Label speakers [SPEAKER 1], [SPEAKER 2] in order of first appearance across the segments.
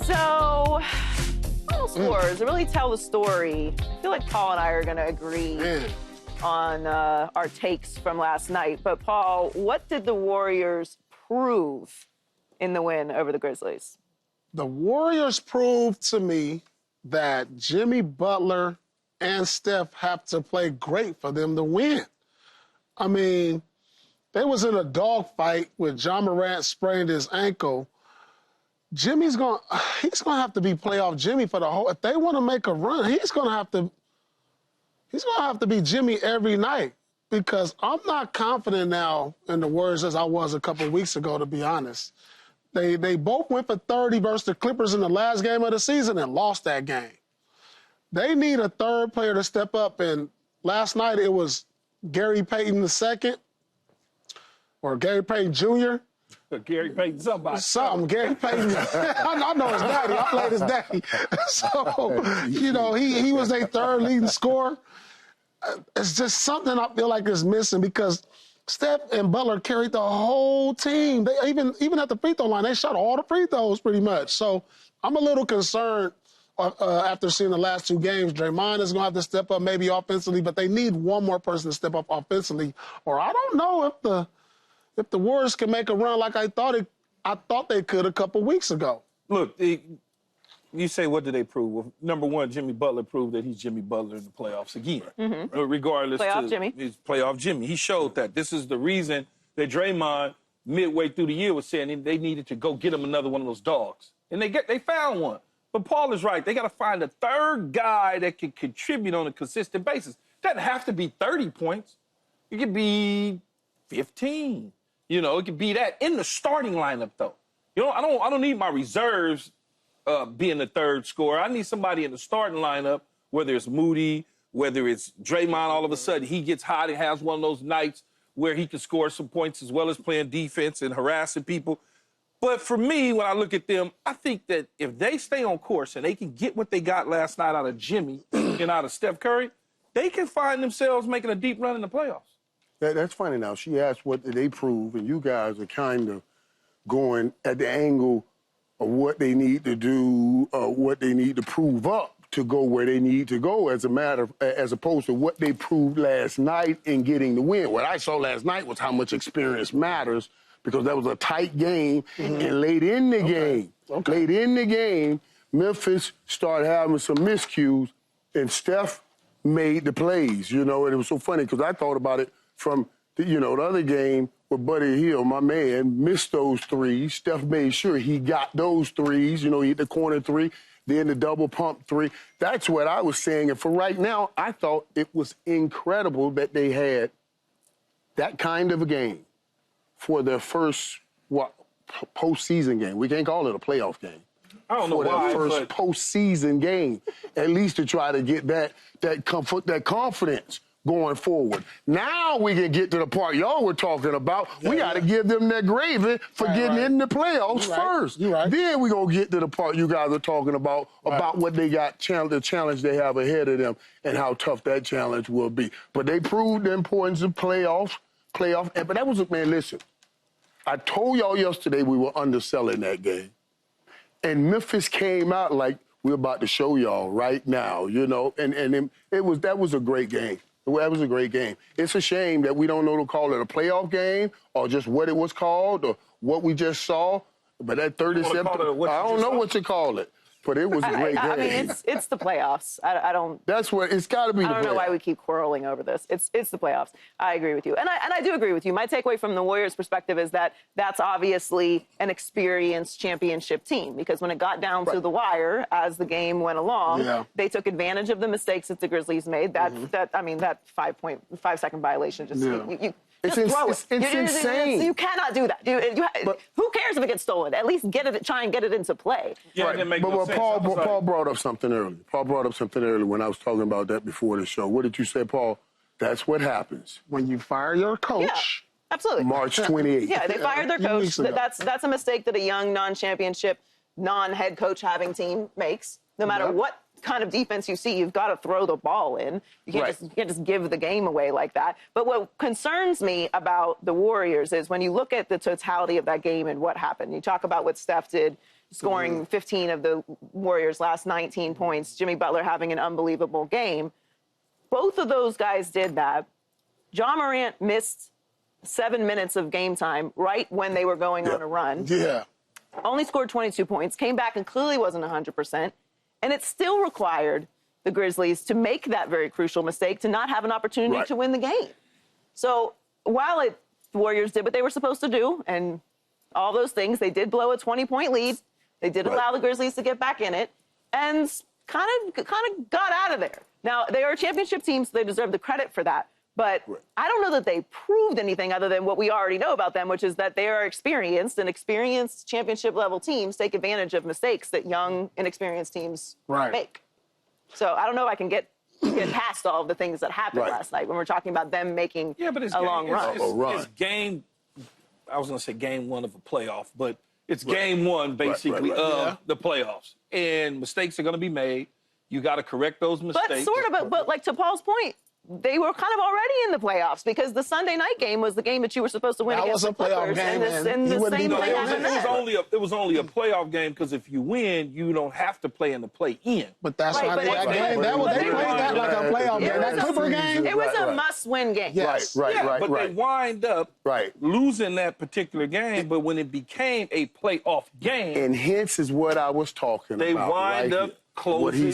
[SPEAKER 1] So, final scores really tell the story. I feel like Paul and I are going to agree on our takes from last night. But, Paul, what did the Warriors prove in the win over the Grizzlies?
[SPEAKER 2] The Warriors proved to me that Jimmy Butler and Steph have to play great for them to win. I mean, they was in a dogfight with Ja Morant sprained his ankle. He's gonna have to be playoff Jimmy for the whole. If they want to make a run, he's gonna have to be Jimmy every night, because I'm not confident now in the Warriors as I was a couple of weeks ago, to be honest. They both went for 30 versus the Clippers in the last game of the season and lost that game. They need a third player to step up, and last night it was Gary Payton II or Gary Payton Jr.
[SPEAKER 3] Gary Payton, somebody.
[SPEAKER 2] Gary Payton. I know his daddy. I played his daddy. So, you know, he was their third leading scorer. It's just something I feel like is missing, because Steph and Butler carried the whole team. They even at the free throw line, they shot all the free throws pretty much. So I'm a little concerned after seeing the last two games. Draymond is going to have to step up maybe offensively, but they need one more person to step up offensively. Or I don't know if the Warriors can make a run like I thought they could a couple weeks ago.
[SPEAKER 3] Look, you say, what did they prove? Well, number one, Jimmy Butler proved that he's Jimmy Butler in the playoffs again. Regardless
[SPEAKER 1] Playoff
[SPEAKER 3] playoff Jimmy. He showed that. This is the reason that Draymond, midway through the year, was saying they needed to go get him another one of those dogs. And they found one. But Paul is right. They got to find a third guy that can contribute on a consistent basis. It doesn't have to be 30 points. It could be 15. You know, it could be that in the starting lineup, though. You know, I don't need my reserves being the third scorer. I need somebody in the starting lineup, whether it's Moody, whether it's Draymond, all of a sudden he gets hot and has one of those nights where he can score some points as well as playing defense and harassing people. But for me, when I look at them, I think that if they stay on course and they can get what they got last night out of Jimmy and out of Steph Curry, they can find themselves making a deep run in the playoffs.
[SPEAKER 4] That's funny now. She asked what did they prove, and you guys are kind of going at the angle of what they need to do, what they need to prove up to go where they need to go, as opposed to what they proved last night in getting the win. What I saw last night was how much experience matters, because that was a tight game, and late in the game, Memphis started having some miscues, and Steph made the plays, you know, and it was so funny because I thought about it from, the other game where Buddy Hield, my man, missed those threes. Steph made sure he got those threes, he hit the corner three, then the double pump three. That's what I was saying, and for right now, I thought it was incredible that they had that kind of a game for their first, postseason game. We can't call it a playoff game.
[SPEAKER 3] I don't know why,
[SPEAKER 4] for their first postseason game, at least to try to get that confidence going forward. Now we can get to the part y'all were talking about. We got to give them that gravy for getting in the playoffs first. Then we going to get to the part you guys are talking about what they got, the challenge they have ahead of them and how tough that challenge will be. But they proved the importance of playoffs. But that was, man, listen, I told y'all yesterday we were underselling that game. And Memphis came out like, we're about to show y'all right now, and that was a great game. That was a great game. It's a shame that we don't know to call it a playoff game or just what it was called or what we just saw. But that 37, I don't know what you call it. But it was a great game.
[SPEAKER 1] I mean, it's the playoffs. I don't.
[SPEAKER 4] That's what it's got to be.
[SPEAKER 1] I don't know why we keep quarreling over this. It's the playoffs. I agree with you, and I do agree with you. My takeaway from the Warriors' perspective is that that's obviously an experienced championship team, because when it got down to the wire as the game went along, they took advantage of the mistakes that the Grizzlies made. That 5-second violation just.
[SPEAKER 4] It's insane.
[SPEAKER 1] You cannot do that. Who cares if it gets stolen? At least try and get it into play.
[SPEAKER 3] Yeah,
[SPEAKER 4] but Paul brought up something early. Paul brought up something early when I was talking about that before the show. What did you say, Paul? That's what happens
[SPEAKER 2] when you fire your coach.
[SPEAKER 1] Yeah, absolutely.
[SPEAKER 4] March 28th.
[SPEAKER 1] Yeah, they fired their coach. That's a mistake that a young non-championship, non-head coach having team makes. No matter what kind of defense you see, you've got to throw the ball in. You can't just give the game away like that. But what concerns me about the Warriors is when you look at the totality of that game and what happened. You talk about what Steph did scoring 15 of the Warriors' last 19 points, Jimmy Butler having an unbelievable game. Both of those guys did that. Ja Morant missed 7 minutes of game time right when they were going on a run.
[SPEAKER 2] Yeah.
[SPEAKER 1] Only scored 22 points, came back and clearly wasn't 100%. And it still required the Grizzlies to make that very crucial mistake to not have an opportunity to win the game. So while the Warriors did what they were supposed to do and all those things, they did blow a 20-point lead. They did allow the Grizzlies to get back in it and kind of got out of there. Now, they are a championship team, so they deserve the credit for that. But I don't know that they proved anything other than what we already know about them, which is that they are experienced, and experienced championship-level teams take advantage of mistakes that young, inexperienced teams make. So I don't know if I can get past all of the things that happened last night when we're talking about them making a long run.
[SPEAKER 3] It's game, I was going to say game one of a playoff, but it's game one, basically, of the playoffs. And mistakes are going to be made. You got to correct those mistakes.
[SPEAKER 1] But sort of, but like to Paul's point, they were kind of already in the playoffs because the Sunday night game was the game that you were supposed to win against the Clippers.
[SPEAKER 2] That was a playoff game,
[SPEAKER 1] and the same thing happened there.
[SPEAKER 3] It was only a playoff game because if you win, you don't have to play in the play-in.
[SPEAKER 2] But that's not that game. They played that like a playoff game. That Clipper game.
[SPEAKER 1] It was a must-win game.
[SPEAKER 2] Yes.
[SPEAKER 3] But they wind up losing that particular game. But when it became a playoff game,
[SPEAKER 4] and hence is what I was talking about.
[SPEAKER 3] They wind up closing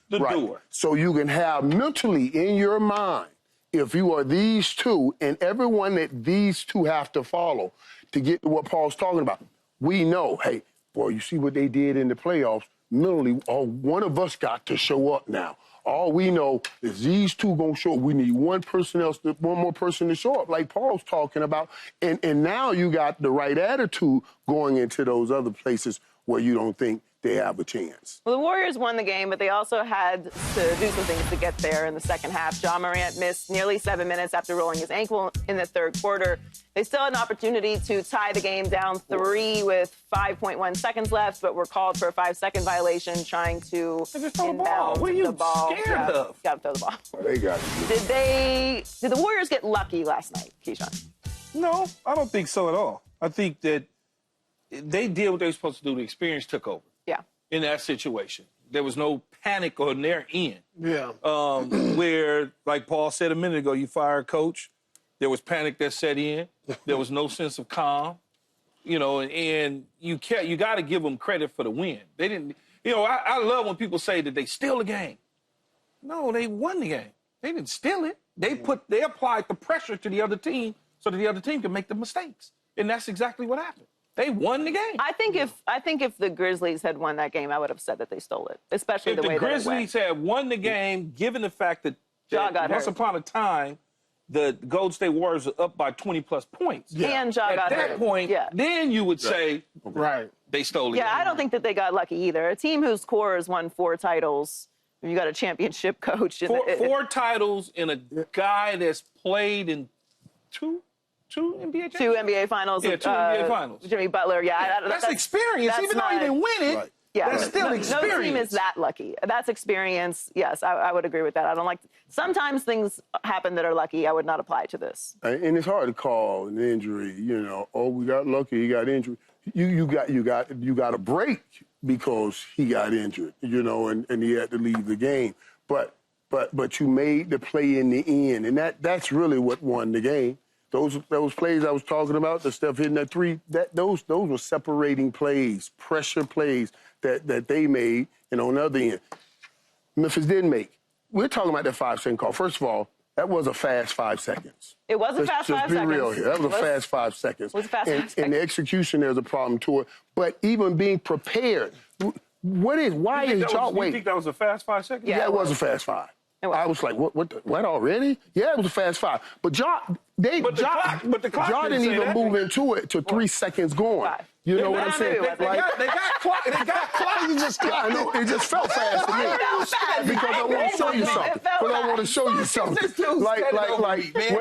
[SPEAKER 3] the door.
[SPEAKER 4] So you can have mentally in your mind, if you are these two and everyone that these two have to follow to get to what Paul's talking about, we know, hey, boy, you see what they did in the playoffs. Mentally, one of us got to show up now. All we know is these two gonna show up. We need one more person to show up, like Paul's talking about. And now you got the right attitude going into those other places where you don't think they have a chance.
[SPEAKER 1] Well, the Warriors won the game, but they also had to do some things to get there in the second half. Ja Morant missed nearly 7 minutes after rolling his ankle in the third quarter. They still had an opportunity to tie the game down 3 with 5.1 seconds left, but were called for a 5-second violation trying to inbound
[SPEAKER 3] what are you
[SPEAKER 1] the ball.
[SPEAKER 3] Scared of?
[SPEAKER 1] Got to throw the ball.
[SPEAKER 4] They got it.
[SPEAKER 1] Did the Warriors get lucky last night, Keyshawn?
[SPEAKER 3] No, I don't think so at all. I think that they did what they were supposed to do. The experience took over.
[SPEAKER 1] Yeah.
[SPEAKER 3] In that situation. There was no panic on their end.
[SPEAKER 2] Yeah.
[SPEAKER 3] Where, like Paul said a minute ago, you fire a coach, there was panic that set in. There was no sense of calm. You know, and you got to give them credit for the win. They didn't, I love when people say that they steal the game. No, they won the game. They didn't steal it. They applied the pressure to the other team so that the other team could make the mistakes. And that's exactly what happened. They won the game.
[SPEAKER 1] I think if the Grizzlies had won that game, I would have said that they stole it, especially the way that it went.
[SPEAKER 3] If the Grizzlies had won the game, given the fact that once upon a time, the Golden State Warriors are up by 20-plus points.
[SPEAKER 1] Yeah. And Ja got hurt.
[SPEAKER 3] At that point, then you would say, they stole the game.
[SPEAKER 1] Yeah, I don't think that they got lucky either. A team whose core has won 4 titles, you got a championship coach.
[SPEAKER 3] Four titles and a guy that's played in two NBA championships?
[SPEAKER 1] 2 NBA finals.
[SPEAKER 3] Yeah, 2 NBA finals.
[SPEAKER 1] Jimmy Butler,
[SPEAKER 3] that's experience. Even though he didn't win it, that's still experience.
[SPEAKER 1] No team is that lucky. That's experience. Yes, I would agree with that. I don't like. Sometimes things happen that are lucky. I would not apply to this.
[SPEAKER 4] And it's hard to call an injury. Oh, we got lucky. He got injured. You got a break because he got injured. And he had to leave the game. But you made the play in the end, and that's really what won the game. Those plays I was talking about, the stuff hitting that 3, those were separating plays, pressure plays that they made, and on the other end, Memphis didn't make. We're talking about that 5-second call. First of all, that was a fast 5 seconds.
[SPEAKER 1] It was a fast 5 seconds.
[SPEAKER 4] Just be real here. That was a fast 5 seconds.
[SPEAKER 1] It was a fast 5 seconds.
[SPEAKER 4] And the execution, there's a problem to it. But even being prepared, why is y'all wait?
[SPEAKER 3] You think that was a fast 5 seconds?
[SPEAKER 4] Yeah, it was a fast 5. I was like, what already? Yeah, it was a fast 5. But Ja didn't even move into it to 3 seconds going. You know what I'm saying?
[SPEAKER 3] They got clock.
[SPEAKER 4] You just got. I know it just felt fast to me because I want to show you something. But I want to show you something.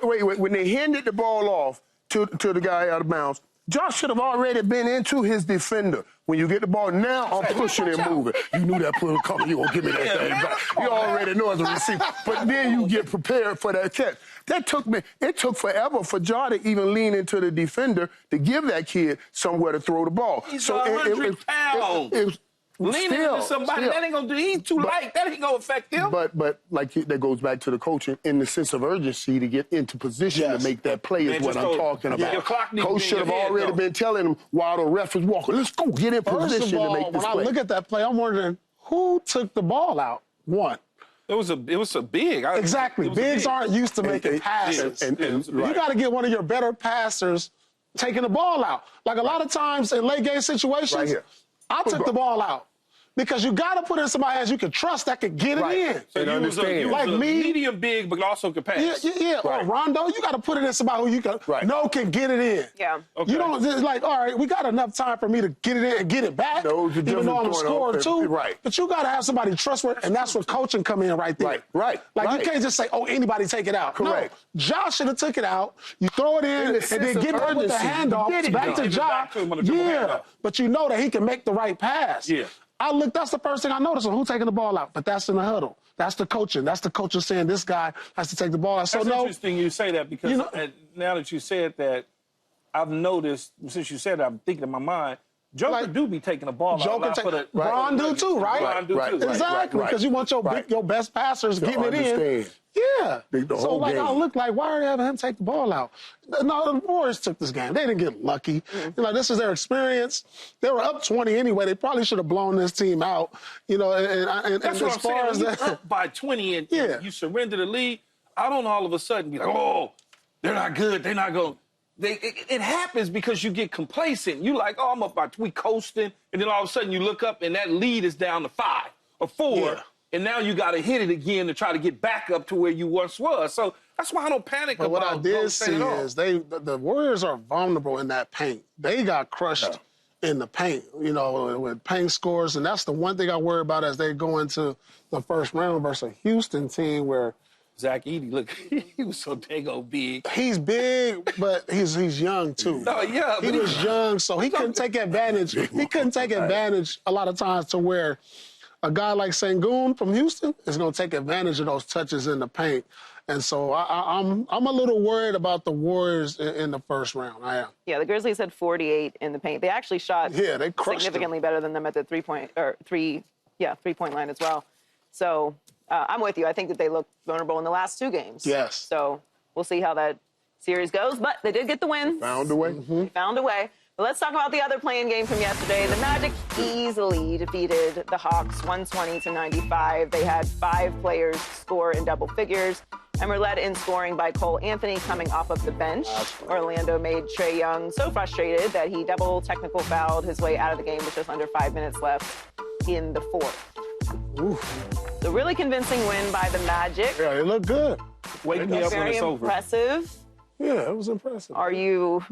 [SPEAKER 4] Wait, when they handed the ball off to the guy out of bounds, Josh should have already been into his defender. When you get the ball, now I'm pushing and moving. You knew that play was coming. You gonna give me that thing back. You already know as a receiver. But then you get prepared for that catch. It took forever for Ja to even lean into the defender to give that kid somewhere to throw the ball.
[SPEAKER 3] He's 100 pounds. Leaning into somebody, that ain't gonna do. He's too light. That ain't gonna affect him.
[SPEAKER 4] But like that goes back to the coaching in the sense of urgency to get into position to make that play is what I'm talking about.
[SPEAKER 3] Your clock needs
[SPEAKER 4] Coach should have already been telling him while the ref was walking, let's go get in position to make this play.
[SPEAKER 2] When I look at that play, I'm wondering who took the ball out. One.
[SPEAKER 3] It was a big.
[SPEAKER 2] Exactly. Bigs aren't used to making passes. You got to get one of your better passers taking the ball out. Like a lot of times in late game situations, I took the ball out. Because you got to put in somebody's hands you can trust that can get it in.
[SPEAKER 3] So you was a medium big, but also could pass.
[SPEAKER 2] Yeah. Or Rondo, you got to put it in somebody who you can get it in.
[SPEAKER 1] Yeah.
[SPEAKER 2] Okay. You don't just like, all right, we got enough time for me to get it in and get it back, even though I'm a scorer too.
[SPEAKER 4] Right.
[SPEAKER 2] But you got to have somebody trustworthy, and that's where coaching come in right there.
[SPEAKER 4] Right.
[SPEAKER 2] Like you can't just say, oh, anybody take it out.
[SPEAKER 4] Correct.
[SPEAKER 2] No, Josh should have took it out. You throw it in and then get it with the handoff back to Josh. Yeah. But you know that he can make the right pass.
[SPEAKER 3] Yeah.
[SPEAKER 2] That's the first thing I noticed on who taking the ball out. But that's in the huddle. That's the coaching. That's the coach saying this guy has to take the ball out. So
[SPEAKER 3] that's interesting you say that because now that you said that, I've noticed, since you said that, I'm thinking in my mind, Joker do be taking the ball out.
[SPEAKER 2] Ron do too, right?
[SPEAKER 3] Ron do too.
[SPEAKER 2] Exactly, because you want your best passers getting it in. Yeah. So, like, I look like, why are they having him take the ball out? No, the Warriors took this game. They didn't get lucky. This is their experience. They were up 20 anyway. They probably should have blown this team out. And
[SPEAKER 3] that's what I'm saying. When you're up by 20 and you surrender the lead, I don't all of a sudden be like, oh, they're not good. They're not going. It happens because you get complacent. You like, oh, I'm up by 2, coasting, and then all of a sudden you look up and that lead is down to 5 or 4, and now you got to hit it again to try to get back up to where you once was. So that's why I don't panic about.
[SPEAKER 2] What I did see is the Warriors are vulnerable in that paint. They got crushed in the paint, with paint scores, and that's the one thing I worry about as they go into the first round versus a Houston team where
[SPEAKER 3] Zach Edey, look, he was so dang big.
[SPEAKER 2] He's big, but he's young too.
[SPEAKER 3] No, yeah,
[SPEAKER 2] he was young, so he couldn't take advantage. He couldn't take advantage a lot of times to where a guy like Sengun from Houston is going to take advantage of those touches in the paint. And so I'm a little worried about the Warriors in the first round. I am.
[SPEAKER 1] Yeah, the Grizzlies had 48 in the paint. They actually shot
[SPEAKER 2] they crushed
[SPEAKER 1] significantly better than them at the three-point line as well. So I'm with you. I think that they look vulnerable in the last 2 games.
[SPEAKER 2] Yes.
[SPEAKER 1] So we'll see how that series goes. But they did get the win.
[SPEAKER 4] Found a way.
[SPEAKER 1] They found a way. But let's talk about the other play-in game from yesterday. The Magic easily defeated the Hawks 120-95. They had 5 players score in double figures and were led in scoring by Cole Anthony coming off of the bench. Orlando made Trae Young so frustrated that he double technical fouled his way out of the game with just under 5 minutes left in the 4th.
[SPEAKER 2] Oof.
[SPEAKER 1] The really convincing win by the Magic.
[SPEAKER 2] Yeah, they look good.
[SPEAKER 3] Wake me up when it's over.
[SPEAKER 1] Very impressive.
[SPEAKER 2] Yeah, it was impressive.
[SPEAKER 1] Are you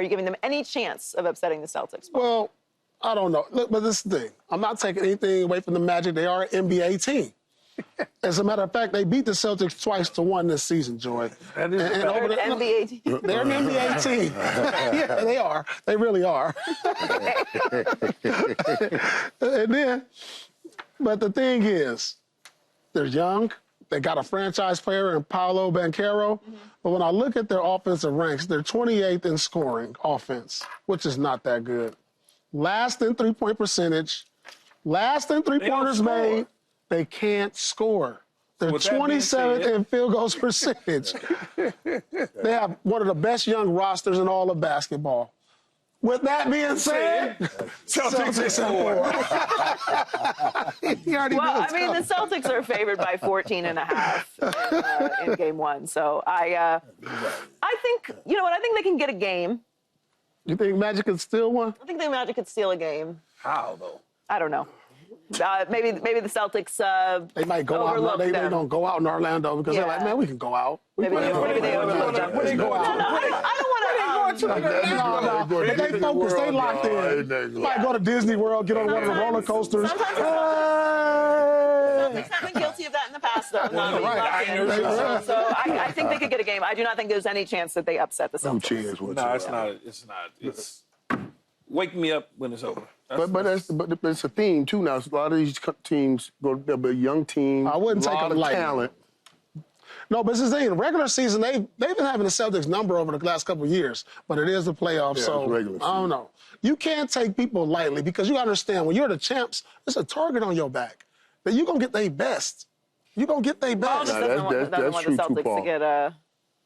[SPEAKER 1] giving them any chance of upsetting the Celtics?
[SPEAKER 2] Well, I don't know. Look, but this is the thing. I'm not taking anything away from the Magic. They are an NBA team. As a matter of fact, they beat the Celtics 2-1 this season, Joy.
[SPEAKER 1] They're an NBA team.
[SPEAKER 2] They're an NBA team. Yeah, they are. They really are. And then, but the thing is, they're young. They got a franchise player in Paolo Banchero. But when I look at their offensive ranks, they're 28th in scoring offense, which is not that good. Last in three-point percentage. Last in three-pointers made. They can't score. They're 27th in field goals percentage. They have one of the best young rosters in all of basketball. With that being said, Celtics at 4.
[SPEAKER 1] The Celtics are favored by 14.5 in game 1. So I think, I think they can get a game.
[SPEAKER 2] You think Magic could steal one?
[SPEAKER 1] I think the Magic could steal a game.
[SPEAKER 3] How, though?
[SPEAKER 1] I don't know. Maybe the Celtics
[SPEAKER 2] they might go out. They don't go out in Orlando because they're like, man, we can go out.
[SPEAKER 1] Maybe they overlook them.
[SPEAKER 2] They go out.
[SPEAKER 1] I don't want to.
[SPEAKER 2] They focused. They locked in. Might go to Disney World, get on one of the roller coasters.
[SPEAKER 1] Celtics have been guilty of that in the past. past not being locked in. So I think they could get a game. I do not think there's any chance that they upset the Celtics.
[SPEAKER 4] No chance whatsoever.
[SPEAKER 3] No, it's not. It's wake me up when it's over.
[SPEAKER 4] But it's a theme too now. A lot of these teams they'll be a young team.
[SPEAKER 2] I wouldn't take them lightly.
[SPEAKER 4] Talent.
[SPEAKER 2] No, but this is the thing. Regular season, they've been having the Celtics number over the last couple of years, but it is the playoffs, so
[SPEAKER 4] it's regular
[SPEAKER 2] I don't know. You can't take people lightly because you got to understand, when you're the champs, there's a target on your back. That you're going to get their best. You're going to get their
[SPEAKER 1] Paul
[SPEAKER 2] best.
[SPEAKER 1] just doesn't want the Celtics to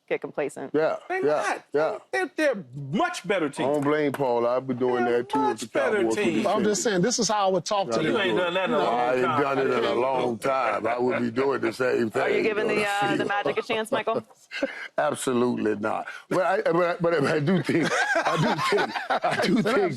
[SPEAKER 1] get complacent.
[SPEAKER 4] Yeah,
[SPEAKER 3] They're not. They're much better
[SPEAKER 4] I
[SPEAKER 3] team.
[SPEAKER 4] don't blame Paul. I've been doing that too.
[SPEAKER 3] Much better team.
[SPEAKER 2] I'm just saying, this is how I would talk to them.
[SPEAKER 3] You ain't done that in a long time.
[SPEAKER 4] I ain't done it in a long time. I would be doing the same thing.
[SPEAKER 1] Are you giving the Magic a chance, Michael?
[SPEAKER 4] Absolutely not. But I do think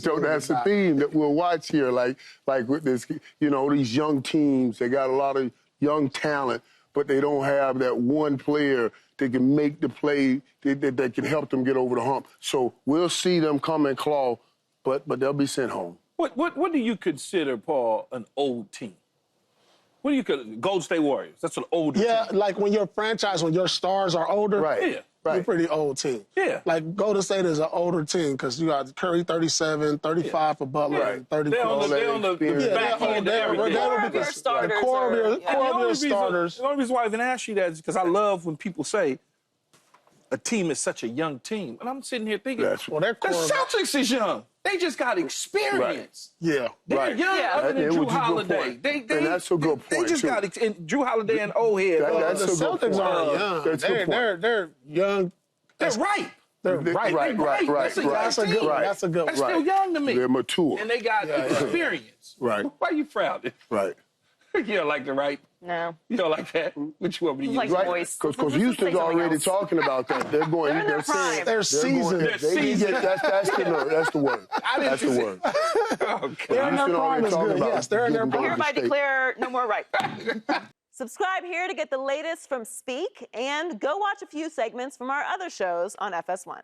[SPEAKER 4] though that's a theme that we'll watch here. Like with this, these young teams, they got a lot of young talent, but they don't have that one player that can make the play that can help them get over the hump. So we'll see them come and claw, but they'll be sent home.
[SPEAKER 3] What do you consider, Paul, an old team? What do you consider? Golden State Warriors. That's an older team.
[SPEAKER 2] Yeah, like when your stars are older.
[SPEAKER 4] Right.
[SPEAKER 3] Yeah.
[SPEAKER 2] You're
[SPEAKER 4] Right.
[SPEAKER 2] a pretty old team.
[SPEAKER 3] Yeah.
[SPEAKER 2] Like Golden State is an older team because you got Curry 37, 35 for Butler,
[SPEAKER 4] Right.
[SPEAKER 2] and 30
[SPEAKER 3] They're
[SPEAKER 2] for
[SPEAKER 3] on the back end of everything.
[SPEAKER 1] Core of your starters.
[SPEAKER 2] core of your starters.
[SPEAKER 3] The only reason why I even ask you that is because I love when people say a team is such a young team. And I'm sitting here thinking,
[SPEAKER 2] Well, their
[SPEAKER 3] the
[SPEAKER 2] core.
[SPEAKER 3] Celtics is young. They just got experience.
[SPEAKER 2] Yeah.
[SPEAKER 3] They're
[SPEAKER 4] Right.
[SPEAKER 3] young
[SPEAKER 1] Yeah.
[SPEAKER 3] other than
[SPEAKER 4] That
[SPEAKER 3] Drew
[SPEAKER 4] was a good
[SPEAKER 3] Holiday.
[SPEAKER 4] point.
[SPEAKER 3] They,
[SPEAKER 4] And that's a good
[SPEAKER 3] They
[SPEAKER 4] point,
[SPEAKER 3] just
[SPEAKER 4] too.
[SPEAKER 3] got and Drew Holiday and old head.
[SPEAKER 4] That's
[SPEAKER 2] The
[SPEAKER 4] a good
[SPEAKER 2] Celtics
[SPEAKER 4] point.
[SPEAKER 2] are young.
[SPEAKER 4] That's a good point.
[SPEAKER 2] They're young.
[SPEAKER 3] they're right.
[SPEAKER 2] They're right.
[SPEAKER 4] Right.
[SPEAKER 3] That's a young
[SPEAKER 2] That's a good
[SPEAKER 3] team.
[SPEAKER 2] one. That's a good
[SPEAKER 3] That's
[SPEAKER 2] one.
[SPEAKER 3] still young to me.
[SPEAKER 4] They're mature.
[SPEAKER 3] And they got experience.
[SPEAKER 4] Right.
[SPEAKER 3] Why you frowning?
[SPEAKER 4] Right.
[SPEAKER 3] You don't like the right.
[SPEAKER 1] No.
[SPEAKER 3] You don't like that. What you want me to use?
[SPEAKER 1] Like
[SPEAKER 4] Right.
[SPEAKER 1] voice.
[SPEAKER 4] Because
[SPEAKER 1] Let's say
[SPEAKER 4] Houston's
[SPEAKER 1] something
[SPEAKER 4] already
[SPEAKER 1] else.
[SPEAKER 4] talking about that. They're going.
[SPEAKER 1] They're in their
[SPEAKER 4] saying
[SPEAKER 1] prime.
[SPEAKER 2] They're seasoned.
[SPEAKER 3] They're seasoned.
[SPEAKER 4] That's the word.
[SPEAKER 3] I didn't
[SPEAKER 4] That's the
[SPEAKER 3] say-
[SPEAKER 4] word.
[SPEAKER 3] Okay.
[SPEAKER 2] They're in their
[SPEAKER 4] Houston
[SPEAKER 2] prime
[SPEAKER 4] already
[SPEAKER 2] is
[SPEAKER 4] talking
[SPEAKER 2] good.
[SPEAKER 4] about
[SPEAKER 2] Yes, they're in their
[SPEAKER 4] getting
[SPEAKER 2] prime.
[SPEAKER 1] Hereby
[SPEAKER 4] State.
[SPEAKER 1] declare no more right.
[SPEAKER 5] Subscribe here to get the latest from Speak and go watch a few segments from our other shows on FS1.